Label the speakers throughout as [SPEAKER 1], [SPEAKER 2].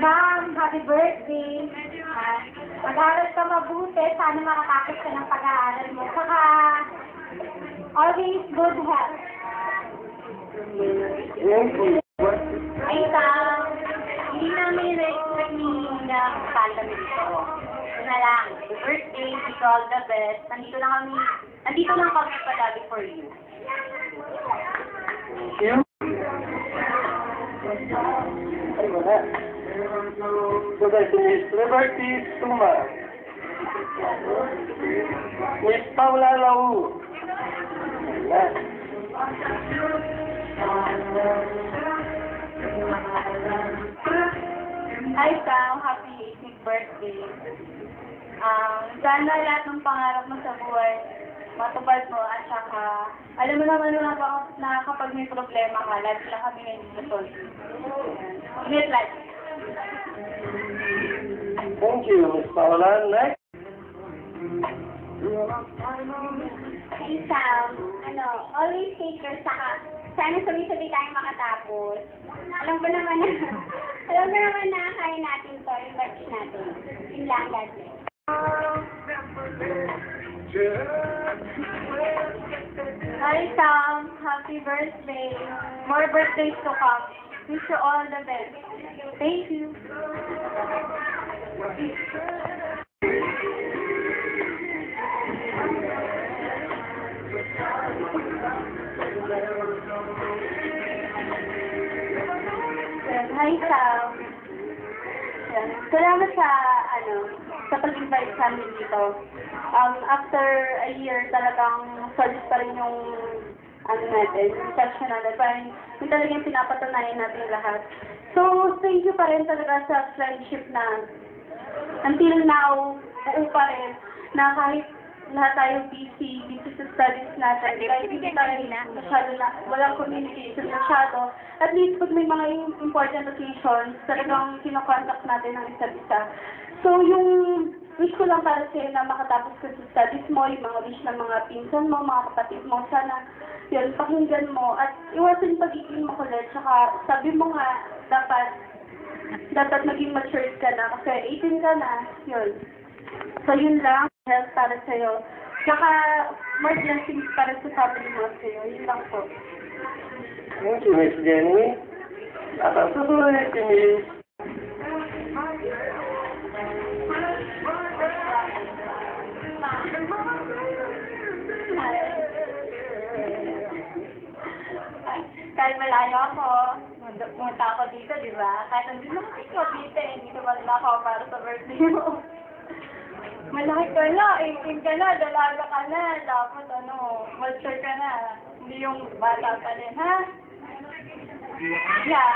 [SPEAKER 1] Ma'am, happy birthday. Mag-aaral ka mabuti. Sana makatapos ka ng pag-aaral mo. Saka, always good health. Ay, hindi namin expect ni Linda kanta dito. Ito na lang. Happy birthday. Wish you all the best. Nandito lang kami palagi for you.
[SPEAKER 2] Ay, wala. So, guys, si Miss Liberty Suma. Miss Paula Lau. Wala.
[SPEAKER 1] Hi, Sam. Happy 18th birthday. Sana lahat ng pangarap mo sa buhay matupad mo at saka alam mo naman na kapag may problema ka, lagi lang kami nag-solve. Ingat life.
[SPEAKER 2] Thank you, Miss Paula. Next.
[SPEAKER 1] Hey, Sam. Always take care saka sana sabi-sabi tayong makatapos. Alam ko naman na kaya natin to, yung batch natin. Yun lang, God bless. Hi, Sam. Happy birthday. More birthdays to come. Wish you all the best. Thank you. Hi, Sam. Salamat sa pag-invite sa amin dito. After a year, talagang solid pa rin yung section natin. Parang yung talagang pinapatunayan natin lahat. So, thank you pa rin talaga sa friendship na until now, buo pa rin, na kahit lahat tayo busy sa studies natin, kahit hindi tayo walang communication masyado. At least pag may mga important occasions, talagang kinokontact natin ang isa't isa. So, yung wish ko lang para sa'yo na makatapos ka sa studies mo, yung mga wish ng mga pinsan mo, mga kapatid mo, sana yun, pakinggan mo at iwasan pagiging makulit. Saka sabi mo nga, dapat maging matured ka na kasi 18 ka na, yun. So, yun lang, health para sa'yo. Saka, more blessings para sa family mo sa'yo. Yun lang po.
[SPEAKER 2] Thank you, Miss Jenny. At ang susunod si Miss
[SPEAKER 1] kahit malayo ako, pumunta ako dito, di ba? Kahit nandito naman ako dito, dito ba ako para sa birthday mo? Malaki ka na, 18 ka na, dalaga ka na, dapat mature ka na. Hindi yung bata pa rin, ha? Yeah.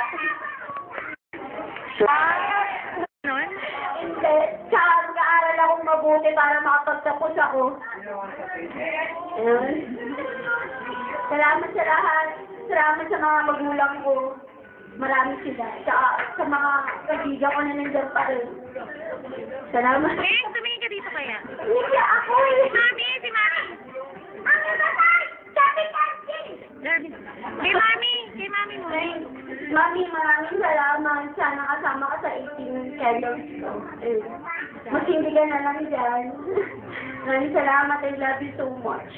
[SPEAKER 1] Hindi. Tsaka mag-aaral akong mabuti para makapagtapos ako. Salamat sa lahat. Salamat sa mga magulang ko. Marami sila. Tsaka sa mga kaibigan ko na nandiyan pa rin. Salamat.
[SPEAKER 3] Tumingin ka dito kaya?
[SPEAKER 1] Hindi ako eh.
[SPEAKER 3] Si Mami!
[SPEAKER 1] Ang ibatay! Sabi kasi!
[SPEAKER 3] Kay Mami mo.
[SPEAKER 1] Mami, maraming salamat. Sana kasama ka sa 18 Kellogg's ko. Masindi ka na lang dyan. Maraming salamat. I love you so much.